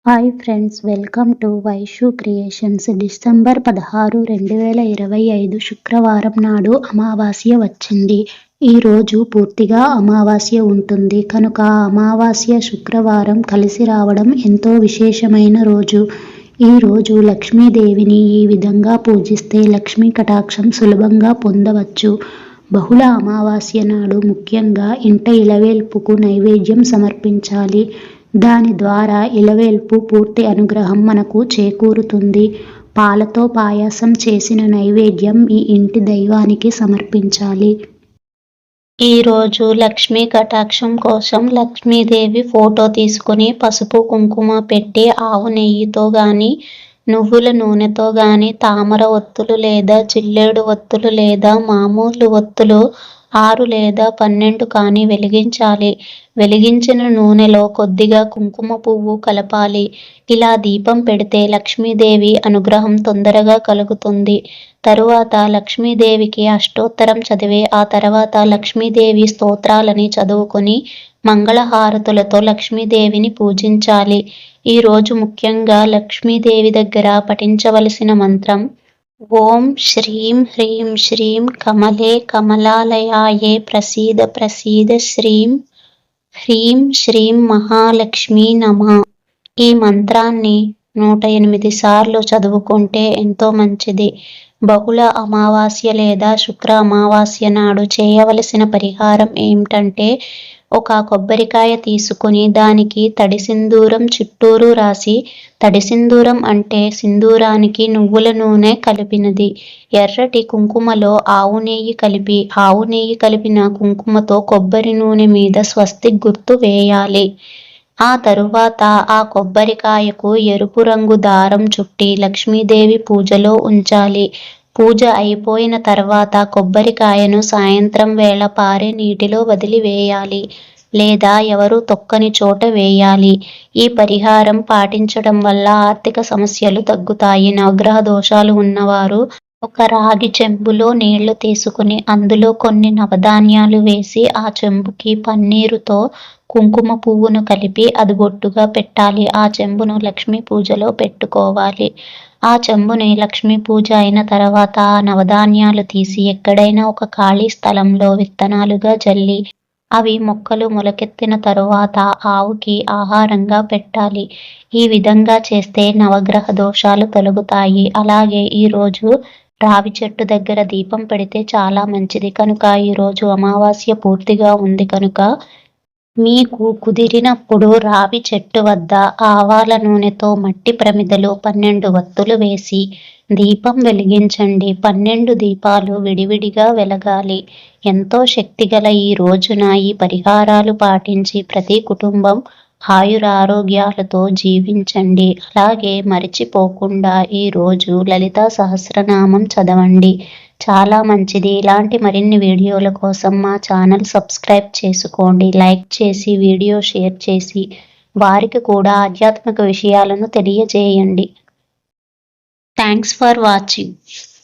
Hi friends, welcome to Vaishu creations. December 16, 2025 శుక్రవారం నాడు అమావాస్య వచ్చింది. ఈరోజు పూర్తిగా అమావాస్య ఉంటుంది కనుక అమావాస్య శుక్రవారం కలిసి రావడం ఎంతో విశేషమైన రోజు. ఈరోజు లక్ష్మీదేవిని ఈ విధంగా పూజిస్తే లక్ష్మీ కటాక్షం సులభంగా పొందవచ్చు. బహుళ అమావాస్య నాడు ముఖ్యంగా ఇంట ఇలవేల్పుకు నైవేద్యం సమర్పించాలి. దాని ద్వారా ఇలవేల్పు పూర్తి అనుగ్రహం మనకు చేకూరుతుంది. పాలతో పాయసం చేసిన నైవేద్యం ఈ ఇంటి దైవానికి సమర్పించాలి. ఈరోజు లక్ష్మీ కటాక్షం కోసం లక్ష్మీదేవి ఫోటో తీసుకుని పసుపు కుంకుమ పెట్టి ఆవు నెయ్యితో గాని నువ్వుల నూనెతో గాని తామర ఒత్తులు లేదా జిల్లేడు ఒత్తులు లేదా మామూలు ఒత్తులు 6 లేదా 12 కానీ వెలిగించాలి. వెలిగించిన నూనెలో కొద్దిగా కుంకుమ పువ్వు కలపాలి. ఇలా దీపం పెడితే లక్ష్మీదేవి అనుగ్రహం తొందరగా కలుగుతుంది. తరువాత లక్ష్మీదేవికి అష్టోత్తరం చదివి ఆ తర్వాత లక్ష్మీదేవి స్తోత్రాలని చదువుకొని మంగళహారతులతో లక్ష్మీదేవిని పూజించాలి. ఈరోజు ముఖ్యంగా లక్ష్మీదేవి దగ్గర పఠించవలసిన మంత్రం ఓం శ్రీం హ్రీం శ్రీం కమలే కమలాలయాయే ప్రసీద ప్రసీద శ్రీం హ్రీం శ్రీం మహాలక్ష్మీ నమః. ఈ మంత్రాన్ని 108 సార్లు చదువుకుంటే ఎంతో మంచిది. బహుళ అమావాస్య లేదా శుక్ర అమావాస్య నాడు చేయవలసిన పరిహారం ఏమిటంటే ఒక కొబ్బరికాయ తీసుకుని దానికి తడి సింధూరం చుట్టూరు రాసి, తడి సింధూరం అంటే సింధూరానికి నువ్వుల నూనె కలిపినది, ఎర్రటి కుంకుమలో ఆవు నెయ్యి కలిపిన కుంకుమతో కొబ్బరి నూనె మీద స్వస్తిక్ గుర్తు వేయాలి. ఆ తరువాత ఆ కొబ్బరికాయకు ఎరుపు రంగు దారం చుట్టి లక్ష్మీదేవి పూజలో ఉంచాలి. పూజ అయిపోయిన తర్వాత కొబ్బరికాయను సాయంత్రం వేళ పారే నీటిలో వదిలివేయాలి లేదా ఎవరూ తొక్కని చోట వేయాలి. ఈ పరిహారం పాటించడం వల్ల ఆర్థిక సమస్యలు తగ్గుతాయి. నవగ్రహ దోషాలు ఉన్నవారు ఒక రాగి చెంబులో నీళ్లు తీసుకుని అందులో కొన్ని నవధాన్యాలు వేసి ఆ చెంబుకి పన్నీరుతో కుంకుమ పువ్వును కలిపి అది బొట్టుగా పెట్టాలి. ఆ చెంబును లక్ష్మీ పూజలో పెట్టుకోవాలి. ఆ చెంబుని లక్ష్మీ పూజ అయిన తర్వాత ఆ నవధాన్యాలు తీసి ఎక్కడైనా ఒక ఖాళీ స్థలంలో విత్తనాలుగా జల్లి అవి మొక్కలు మొలకెత్తిన తరువాత ఆవుకి ఆహారంగా పెట్టాలి. ఈ విధంగా చేస్తే నవగ్రహ దోషాలు తొలగుతాయి. అలాగే ఈరోజు రావి చెట్టు దగ్గర దీపం పెడితే చాలా మంచిది కనుక ఈరోజు అమావాస్య పూర్తిగా ఉంది కనుక మీకు కుదిరినప్పుడు రావి చెట్టు వద్ద ఆవాల నూనెతో మట్టి ప్రమిదలో 12 వత్తులు వేసి దీపం వెలిగించండి. 12 దీపాలు విడివిడిగా వెలగాలి. ఎంతో శక్తిగల ఈ రోజున ఈ పరిహారాలు పాటించి ప్రతి కుటుంబం ఆయురారోగ్యాలతో జీవించండి. అలాగే మరిచిపోకుండా ఈరోజు లలితా సహస్రనామం చదవండి. చాలా మంచిది. ఇలాంటి మరిన్ని వీడియోల కోసం మా ఛానల్ సబ్స్క్రైబ్ చేసుకోండి. లైక్ చేసి వీడియో షేర్ చేసి వారికి కూడా ఆధ్యాత్మిక విషయాలను తెలియజేయండి. Thanks for watching.